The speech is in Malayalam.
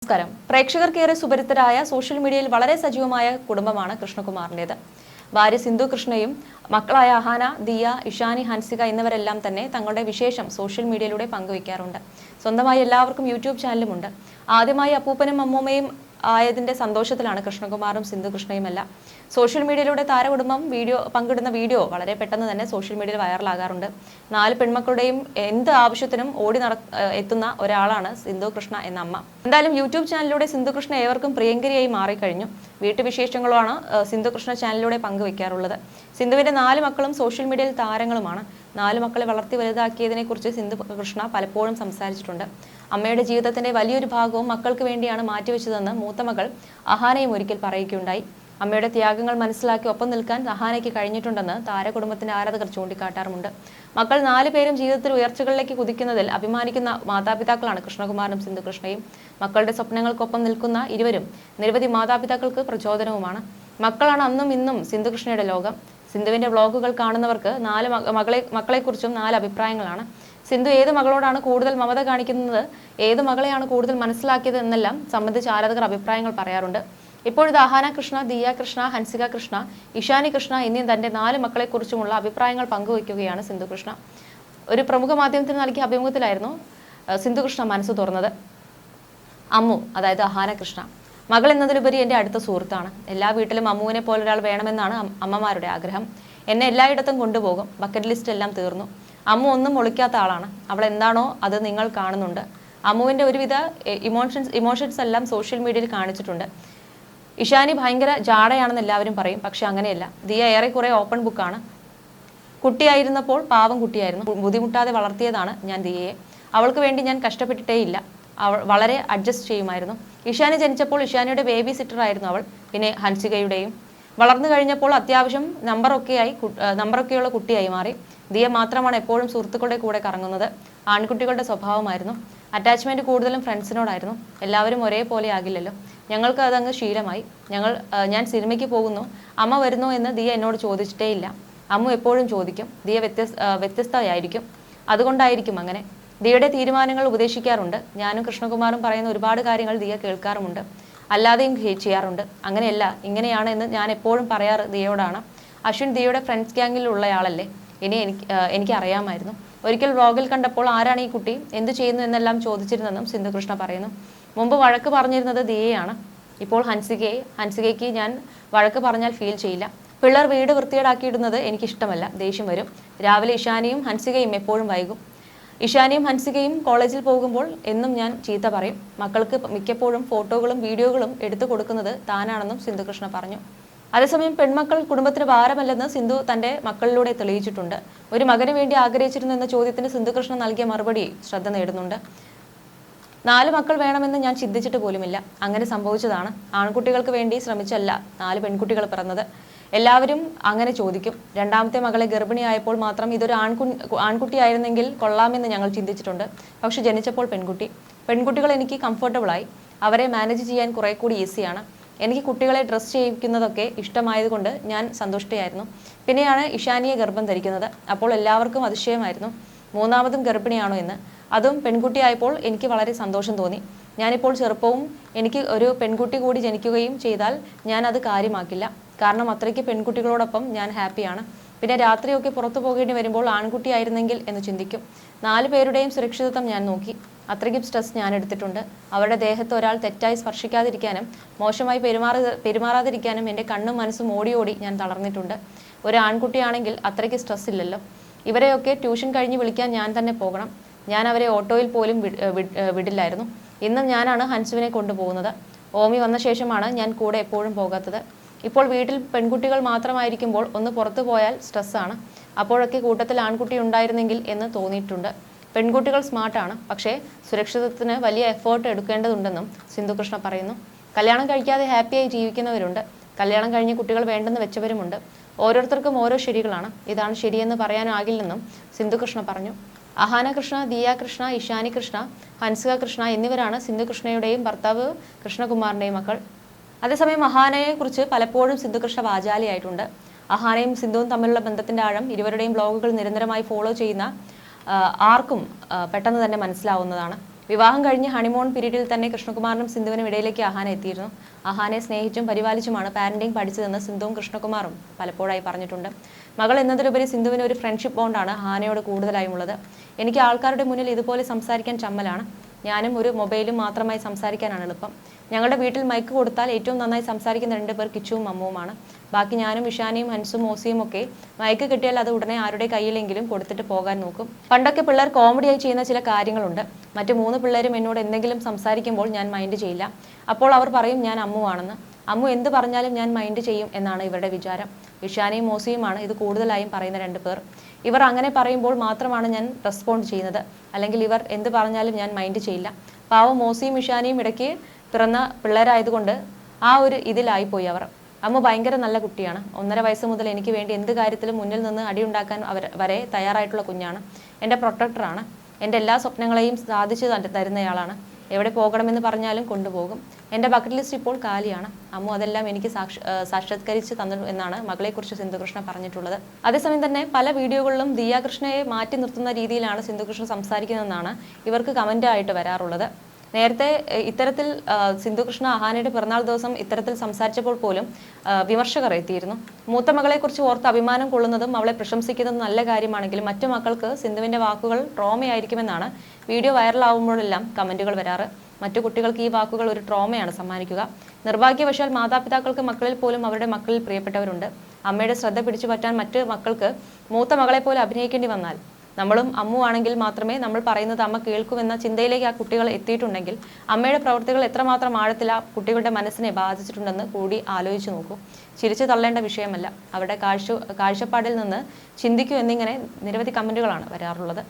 നമസ്കാരം. പ്രേക്ഷകർക്കേറെ സുപരിചിതരായ സോഷ്യൽ മീഡിയയിൽ വളരെ സജീവമായ കുടുംബമാണ് കൃഷ്ണകുമാറിന്റേത്. ഭാര്യ സിന്ധു കൃഷ്ണയും മക്കളായ അഹാന, ദിയ, ഇഷാനി, ഹൻസിക എന്നിവരെല്ലാം തന്നെ തങ്ങളുടെ വിശേഷം സോഷ്യൽ മീഡിയയിലൂടെ പങ്കുവയ്ക്കാറുണ്ട്. സ്വന്തമായി എല്ലാവർക്കും യൂട്യൂബ് ചാനലുമുണ്ട്. ആദ്യമായി അപ്പൂപ്പനും അമ്മൂമ്മയും ആയതിന്റെ സന്തോഷത്തിലാണ് കൃഷ്ണകുമാറും സിന്ധു കൃഷ്ണയുമെല്ലാം. സോഷ്യൽ മീഡിയയിലൂടെ താരകുടുംബം പങ്കിടുന്ന വീഡിയോ വളരെ പെട്ടെന്ന് തന്നെ സോഷ്യൽ മീഡിയയിൽ വൈറലാകാറുണ്ട്. 4 പെൺമക്കളുടെയും എന്ത് ആവശ്യത്തിനും എത്തുന്ന ഒരാളാണ് സിന്ധു കൃഷ്ണ എന്ന അമ്മ. എന്തായാലും യൂട്യൂബ് ചാനലിലൂടെ സിന്ധു കൃഷ്ണ ഏവർക്കും പ്രിയങ്കരിയായി മാറിക്കഴിഞ്ഞു. വീട്ടുവിശേഷങ്ങളാണ് സിന്ധു കൃഷ്ണ ചാനലിലൂടെ പങ്കുവയ്ക്കാറുള്ളത്. സിന്ധുവിന്റെ 4 മക്കളും സോഷ്യൽ മീഡിയയിൽ താരങ്ങളുമാണ്. 4 മക്കളെ വളർത്തി വലുതാക്കിയതിനെ കുറിച്ച് സിന്ധു കൃഷ്ണ പലപ്പോഴും സംസാരിച്ചിട്ടുണ്ട്. അമ്മയുടെ ജീവിതത്തിന്റെ വലിയൊരു ഭാഗവും മക്കൾക്ക് വേണ്ടിയാണ് മാറ്റിവെച്ചതെന്ന് മൂത്ത മകൾ അഹാനയും ഒരിക്കൽ പറയുകയുണ്ടായി. അമ്മയുടെ ത്യാഗങ്ങൾ മനസ്സിലാക്കി ഒപ്പം നിൽക്കാൻ അഹാനയ്ക്ക് കഴിഞ്ഞിട്ടുണ്ടെന്ന് താരകുടുംബത്തിന്റെ ആരാധകർ ചൂണ്ടിക്കാട്ടാറുമുണ്ട്. മക്കൾ 4 പേരും ജീവിതത്തിൽ ഉയർച്ചകളിലേക്ക് കുതിക്കുന്നതിൽ അഭിമാനിക്കുന്ന മാതാപിതാക്കളാണ് കൃഷ്ണകുമാറും സിന്ധു കൃഷ്ണയും. മക്കളുടെ സ്വപ്നങ്ങൾക്കൊപ്പം നിൽക്കുന്ന ഇരുവരും നിരവധി മാതാപിതാക്കൾക്ക് പ്രചോദനവുമാണ്. മക്കളാണ് അന്നും ഇന്നും സിന്ധു കൃഷ്ണയുടെ ലോകം. സിന്ധുവിന്റെ വ്ളോഗുകൾ കാണുന്നവർക്ക് 4 മക്കളെക്കുറിച്ചും 4 അഭിപ്രായങ്ങളാണ്. സിന്ധു ഏത് മകളോടാണ് കൂടുതൽ മമത കാണിക്കുന്നത്, ഏത് മകളെയാണ് കൂടുതൽ മനസ്സിലാക്കിയത് എന്നെല്ലാം സംബന്ധിച്ച് ആരാധകർ അഭിപ്രായങ്ങൾ പറയാറുണ്ട്. ഇപ്പോഴത്തെ അഹാന കൃഷ്ണ, ദിയ കൃഷ്ണ, ഹൻസിക കൃഷ്ണ, ഇഷാനി കൃഷ്ണ എന്നീ തന്റെ 4 മക്കളെക്കുറിച്ചുമുള്ള അഭിപ്രായങ്ങൾ പങ്കുവയ്ക്കുകയാണ് സിന്ധു കൃഷ്ണ. ഒരു പ്രമുഖ മാധ്യമത്തിന് നൽകിയ അഭിമുഖത്തിലായിരുന്നു സിന്ധു കൃഷ്ണ മനസ്സ് തുറന്നത്. അമ്മു, അതായത് അഹാന കൃഷ്ണ, മകൾ എന്നതിലുപരി എൻ്റെ അടുത്ത സുഹൃത്താണ്. എല്ലാ വീട്ടിലും അമ്മുവിനെ പോലൊരാൾ വേണമെന്നാണ് അമ്മമാരുടെ ആഗ്രഹം. എന്നെ എല്ലായിടത്തും കൊണ്ടുപോകും. ബക്കറ്റ് ലിസ്റ്റ് എല്ലാം തീർന്നു. അമ്മു ഒന്നും ഒളിക്കാത്ത ആളാണ്. അവൾ എന്താണോ അത് നിങ്ങൾ കാണുന്നുണ്ട്. അമ്മുവിൻ്റെ ഒരുവിധ ഇമോഷൻസ് എല്ലാം സോഷ്യൽ മീഡിയയിൽ കാണിച്ചിട്ടുണ്ട്. ഇഷാനി ഭയങ്കര ജാടയാണെന്ന് എല്ലാവരും പറയും. പക്ഷെ അങ്ങനെയല്ല. ദിയ ഏറെക്കുറെ ഓപ്പൺ ബുക്കാണ്. കുട്ടിയായിരുന്നപ്പോൾ പാവം കുട്ടിയായിരുന്നു. ബുദ്ധിമുട്ടാതെ വളർത്തിയതാണ് ഞാൻ ദിയയെ. അവൾക്ക് വേണ്ടി ഞാൻ കഷ്ടപ്പെട്ടിട്ടേയില്ല. അവൾ വളരെ അഡ്ജസ്റ്റ് ചെയ്യുമായിരുന്നു. ഇഷാനി ജനിച്ചപ്പോൾ ഇഷാനിയുടെ ബേബി സിറ്റർ ആയിരുന്നു അവൾ. പിന്നെ ഹൻസികയുടെയും. വളർന്നു കഴിഞ്ഞപ്പോൾ അത്യാവശ്യം നമ്പറൊക്കെയുള്ള കുട്ടിയായി മാറി. ദിയ മാത്രമാണ് എപ്പോഴും സുഹൃത്തുക്കളുടെ കൂടെ കറങ്ങുന്നത്. ആൺകുട്ടികളുടെ സ്വഭാവമായിരുന്നു. അറ്റാച്ച്മെന്റ് കൂടുതലും ഫ്രണ്ട്സിനോടായിരുന്നു. എല്ലാവരും ഒരേപോലെ ആകില്ലല്ലോ. ഞങ്ങൾക്ക് അതങ്ങ് ശീലമായി. ഞാൻ സിനിമയ്ക്ക് പോകുന്നു, അമ്മ വരുന്നോ എന്ന് ദിയ എന്നോട് ചോദിച്ചിട്ടേയില്ല. അമ്മ എപ്പോഴും ചോദിക്കും. ദിയ വ്യത്യസ്തയായിരിക്കും. അതുകൊണ്ടായിരിക്കും അങ്ങനെ. ദിയയുടെ തീരുമാനങ്ങൾ ഉപദേശിക്കാറുണ്ട്. ഞാനും കൃഷ്ണകുമാറും പറയുന്ന ഒരുപാട് കാര്യങ്ങൾ ദിയ കേൾക്കാറുമുണ്ട്. അല്ലാതെയും ചെയ്യാറുണ്ട്. അങ്ങനെയല്ല, ഇങ്ങനെയാണ് എന്ന് ഞാൻ എപ്പോഴും പറയാറ് ദിയയോടാണ്. അശ്വിൻ ദിയയുടെ ഫ്രണ്ട്സ് ഗ്യാങ്ങിലുള്ളയാളല്ലേ. എനിക്ക് അറിയാമായിരുന്നു. ഒരിക്കൽ വ്ളോഗിൽ കണ്ടപ്പോൾ ആരാണ് ഈ കുട്ടി, എന്ത് ചെയ്യുന്നു എന്നെല്ലാം ചോദിച്ചിരുന്നെന്നും സിന്ധു കൃഷ്ണ പറയുന്നു. മുമ്പ് വഴക്ക് പറഞ്ഞിരുന്നത് ദിയയാണ്. ഇപ്പോൾ ഹൻസികയ്ക്ക് ഞാൻ വഴക്ക് പറഞ്ഞാൽ ഫീൽ ചെയ്യില്ല. പിള്ളേർ വീട് വൃത്തികേടാക്കിയിടുന്നത് എനിക്കിഷ്ടമല്ല. ദേഷ്യം വരും. രാവിലെ ഇഷാനിയും ഹൻസികയും എപ്പോഴും വൈകും. ഇഷാനിയും ഹൻസികയും കോളേജിൽ പോകുമ്പോൾ എന്നും ഞാൻ ചീത്ത പറയും. മക്കൾക്ക് മിക്കപ്പോഴും ഫോട്ടോകളും വീഡിയോകളും എടുത്തു കൊടുക്കുന്നത് താനാണെന്നും സിന്ധു കൃഷ്ണ പറഞ്ഞു. അതേസമയം പെൺമക്കൾ കുടുംബത്തിന് ഭാരമല്ലെന്ന് സിന്ധു തന്റെ മക്കളിലൂടെ തെളിയിച്ചിട്ടുണ്ട്. ഒരു മകന് വേണ്ടി ആഗ്രഹിച്ചിരുന്നു എന്ന ചോദ്യത്തിന് സിന്ധു കൃഷ്ണ നൽകിയ മറുപടി ശ്രദ്ധ നേടുന്നുണ്ട്. 4 മക്കൾ വേണമെന്ന് ഞാൻ ചിന്തിച്ചിട്ട് പോലുമില്ല. അങ്ങനെ സംഭവിച്ചതാണ്. ആൺകുട്ടികൾക്ക് വേണ്ടി ശ്രമിച്ചല്ല 4 പെൺകുട്ടികൾ പിറന്നത്. എല്ലാവരും അങ്ങനെ ചോദിക്കും. 2ാമത്തെ മകളെ ഗർഭിണിയായപ്പോൾ മാത്രം ഇതൊരു ആൺകുട്ടിയായിരുന്നെങ്കിൽ കൊള്ളാമെന്ന് ഞങ്ങൾ ചിന്തിച്ചിട്ടുണ്ട്. പക്ഷെ ജനിച്ചപ്പോൾ പെൺകുട്ടികൾ എനിക്ക് കംഫർട്ടബിളായി. അവരെ മാനേജ് ചെയ്യാൻ കുറെ കൂടി ഈസിയാണ്. എനിക്ക് കുട്ടികളെ ഡ്രസ് ചെയ്യിക്കുന്നതൊക്കെ ഇഷ്ടമായതുകൊണ്ട് ഞാൻ സന്തുഷ്ടയായിരുന്നു. പിന്നെയാണ് ഇഷാനിയെ ഗർഭം ധരിക്കുന്നത്. അപ്പോൾ എല്ലാവർക്കും അതിശയമായിരുന്നു, 3ാമതും ഗർഭിണിയാണോ എന്ന്. അതും പെൺകുട്ടിയായപ്പോൾ എനിക്ക് വളരെ സന്തോഷം തോന്നി. ഞാനിപ്പോൾ ചെറുപ്പവും എനിക്ക് ഒരു പെൺകുട്ടി കൂടി ജനിക്കുകയും ചെയ്താൽ ഞാൻ അത് കാര്യമാക്കില്ല. കാരണം അത്രയ്ക്ക് പെൺകുട്ടികളോടൊപ്പം ഞാൻ ഹാപ്പിയാണ്. പിന്നെ രാത്രിയൊക്കെ പുറത്തു പോകേണ്ടി വരുമ്പോൾ ആൺകുട്ടിയായിരുന്നെങ്കിൽ എന്ന് ചിന്തിക്കും. 4 പേരുടെയും സുരക്ഷിതത്വം ഞാൻ നോക്കി. അത്രയ്ക്കും സ്ട്രെസ് ഞാൻ എടുത്തിട്ടുണ്ട്. അവരുടെ ദേഹത്ത് ഒരാൾ തെറ്റായി സ്പർശിക്കാതിരിക്കാനും മോശമായി പെരുമാറാതിരിക്കാനും എൻ്റെ കണ്ണും മനസ്സും ഓടി ഞാൻ തളർന്നിട്ടുണ്ട്. ഒരു ആൺകുട്ടിയാണെങ്കിൽ അത്രയ്ക്ക് സ്ട്രെസ് ഇല്ലല്ലോ. ഇവരെയൊക്കെ ട്യൂഷൻ കഴിഞ്ഞ് വിളിക്കാൻ ഞാൻ തന്നെ പോകണം. ഞാൻ അവരെ ഓട്ടോയിൽ പോലും വിടില്ലായിരുന്നു. ഇന്നും ഞാനാണ് ഹൻസുവിനെ കൊണ്ടുപോകുന്നത്. ഓമി വന്ന ശേഷമാണ് ഞാൻ കൂടെ എപ്പോഴും പോകാത്തത്. ഇപ്പോൾ വീട്ടിൽ പെൺകുട്ടികൾ മാത്രമായിരിക്കുമ്പോൾ ഒന്ന് പുറത്തു പോയാൽ സ്ട്രെസ്സാണ്. അപ്പോഴൊക്കെ കൂട്ടത്തിൽ ആൺകുട്ടി ഉണ്ടായിരുന്നെങ്കിൽ എന്ന് തോന്നിയിട്ടുണ്ട്. പെൺകുട്ടികൾ സ്മാർട്ടാണ്. പക്ഷേ സുരക്ഷിതത്വത്തിന് വലിയ എഫേർട്ട് എടുക്കേണ്ടതുണ്ടെന്നും സിന്ധു കൃഷ്ണ പറയുന്നു. കല്യാണം കഴിക്കാതെ ഹാപ്പിയായി ജീവിക്കുന്നവരുണ്ട്. കല്യാണം കഴിഞ്ഞ് കുട്ടികൾ വേണ്ടെന്ന് വെച്ചവരുമുണ്ട്. ഓരോരുത്തർക്കും ഓരോ ശരികളാണ്. ഇതാണ് ശരിയെന്ന് പറയാനാകില്ലെന്നും സിന്ധു കൃഷ്ണ പറഞ്ഞു. അഹാന കൃഷ്ണ, ദിയ കൃഷ്ണ, ഇഷാനി കൃഷ്ണ, ഹൻസിക കൃഷ്ണ എന്നിവരാണ് സിന്ധു കൃഷ്ണയുടെയും ഭർത്താവ് കൃഷ്ണകുമാറിന്റെയും മക്കൾ. അതേസമയം അഹാനയെ കുറിച്ച് പലപ്പോഴും സിന്ധു കൃഷ്ണ വാചാലിയായിട്ടുണ്ട്. അഹാനയും സിന്ധുവും തമ്മിലുള്ള ബന്ധത്തിന്റെ ആഴം ഇരുവരുടെയും ബ്ലോഗുകൾ നിരന്തരമായി ഫോളോ ചെയ്യുന്ന ആർക്കും പെട്ടെന്ന് തന്നെ മനസ്സിലാവുന്നതാണ്. വിവാഹം കഴിഞ്ഞ് ഹണിമൂൺ പീരീഡിൽ തന്നെ കൃഷ്ണകുമാറിനും സിന്ധുവിനും ഇടയിലേക്ക് അഹാന എത്തിയിരുന്നു. അഹാനെ സ്നേഹിച്ചും പരിപാലിച്ചുമാണ് പാരന്റിംഗ് പഠിച്ചതെന്ന് സിന്ധുവും കൃഷ്ണകുമാറും പലപ്പോഴായി പറഞ്ഞിട്ടുണ്ട്. മകൾ എന്നതിലുപരി സിന്ധുവിന് ഒരു ഫ്രണ്ട്ഷിപ്പ് ബോണ്ടാണ് അഹാനയോട് കൂടുതലായും ഉള്ളത്. എനിക്ക് ആൾക്കാരുടെ മുന്നിൽ ഇതുപോലെ സംസാരിക്കാൻ ചമ്മലാണ്. ഞാനും ഒരു മൊബൈലും മാത്രമായി സംസാരിക്കാനാണ് എളുപ്പം. ഞങ്ങളുടെ വീട്ടിൽ മൈക്ക് കൊടുത്താൽ ഏറ്റവും നന്നായി സംസാരിക്കുന്ന 2 പേർ കിച്ചുവും അമ്മുവുമാണ്. ബാക്കി ഞാനും ഇഷാനിയും ഹൻസും ഓസിയും ഒക്കെ മൈക്ക് കിട്ടിയാൽ അത് ഉടനെ ആരുടെ കയ്യിലെങ്കിലും കൊടുത്തിട്ട് പോകാൻ നോക്കും. പണ്ടൊക്കെ പിള്ളേർ കോമഡിയായി ചെയ്യുന്ന ചില കാര്യങ്ങളുണ്ട്. മറ്റു 3 പിള്ളേരും എന്നോട് എന്തെങ്കിലും സംസാരിക്കുമ്പോൾ ഞാൻ മൈൻഡ് ചെയ്യില്ല. അപ്പോൾ അവർ പറയും ഞാൻ അമ്മുവാണെന്ന്. അമ്മു എന്ത് പറഞ്ഞാലും ഞാൻ മൈൻഡ് ചെയ്യും എന്നാണ് ഇവരുടെ വിചാരം. ഇഷാനിയും മോസിയുമാണ് ഇത് കൂടുതലായും പറയുന്ന 2 പേർ. ഇവർ അങ്ങനെ പറയുമ്പോൾ മാത്രമാണ് ഞാൻ റെസ്പോണ്ട് ചെയ്യുന്നത്. അല്ലെങ്കിൽ ഇവർ എന്ത് പറഞ്ഞാലും ഞാൻ മൈൻഡ് ചെയ്യില്ല. പാവം മോസിയും ഇഷാനിയും ഇടയ്ക്ക് പിറന്ന പിള്ളേരായതുകൊണ്ട് ആ ഒരു ഇതിലായിപ്പോയി അവർ. അമ്മ ഭയങ്കര നല്ല കുട്ടിയാണ്. 1.5 വയസ്സ് മുതൽ എനിക്ക് വേണ്ടി എന്ത് കാര്യത്തിലും മുന്നിൽ നിന്ന് അടിയുണ്ടാക്കാൻ വരെ തയ്യാറായിട്ടുള്ള കുഞ്ഞാണ്. എൻ്റെ പ്രൊട്ടക്ടറാണ്. എൻ്റെ എല്ലാ സ്വപ്നങ്ങളെയും സാധിച്ചു തരുന്നയാളാണ്. എവിടെ പോകണമെന്ന് പറഞ്ഞാലും കൊണ്ടുപോകും. എൻ്റെ ബക്കറ്റ് ലിസ്റ്റ് ഇപ്പോൾ കാലിയാണ്. അമ്മു അതെല്ലാം എനിക്ക് സാക്ഷാത്കരിച്ച് തന്നു എന്നാണ് മകളെക്കുറിച്ച് സിന്ധുകൃഷ്ണ പറഞ്ഞിട്ടുള്ളത്. അതേസമയം തന്നെ പല വീഡിയോകളിലും ദിയ കൃഷ്ണയെ മാറ്റി നിർത്തുന്ന രീതിയിലാണ് സിന്ധുകൃഷ്ണ സംസാരിക്കുന്നതെന്നാണ് ഇവർക്ക് കമൻ്റ് ആയിട്ട് വരാറുള്ളത്. നേരത്തെ ഇത്തരത്തിൽ സിന്ധുകൃഷ്ണ അഹാനയുടെ പിറന്നാൾ ദിവസം ഇത്തരത്തിൽ സംസാരിച്ചപ്പോൾ പോലും വിമർശകർ എത്തിയിരുന്നു. മൂത്ത മകളെക്കുറിച്ച് ഓർത്ത് അഭിമാനം കൊള്ളുന്നതും അവളെ പ്രശംസിക്കുന്നതും നല്ല കാര്യമാണെങ്കിലും മറ്റു മക്കൾക്ക് സിന്ധുവിൻ്റെ വാക്കുകൾ ട്രോമയായിരിക്കുമെന്നാണ് വീഡിയോ വൈറലാവുമ്പോഴെല്ലാം കമൻറ്റുകൾ വരാറ്. മറ്റു കുട്ടികൾക്ക് ഈ വാക്കുകൾ ഒരു ട്രോമയാണ് സമ്മാനിക്കുക. നിർഭാഗ്യവശാൽ മാതാപിതാക്കൾക്ക് മക്കളിൽ പോലും അവരുടെ മക്കളിൽ പ്രിയപ്പെട്ടവരുണ്ട്. അമ്മയുടെ ശ്രദ്ധ പിടിച്ചു പറ്റാൻ മറ്റു മക്കൾക്ക് മൂത്ത മകളെ പോലെ അഭിനയിക്കേണ്ടി വന്നാൽ നമ്മളും അമ്മു ആണെങ്കിൽ മാത്രമേ നമ്മൾ പറയുന്നത് അമ്മ കേൾക്കുമെന്ന ചിന്തയിലേക്ക് ആ കുട്ടികൾ എത്തിയിട്ടുണ്ടെങ്കിൽ അമ്മയുടെ പ്രവൃത്തികൾ എത്രമാത്രം ആഴത്തിൽ ആ കുട്ടികളുടെ മനസ്സിനെ ബാധിച്ചിട്ടുണ്ടെന്ന് കൂടി ആലോചിച്ച് നോക്കൂ. ചിരിച്ചു തള്ളേണ്ട വിഷയമല്ല. അവരുടെ കാഴ്ചപ്പാടിൽ നിന്ന് ചിന്തിക്കൂ എന്നിങ്ങനെ നിരവധി കമൻറ്റുകളാണ് വരാറുള്ളത്.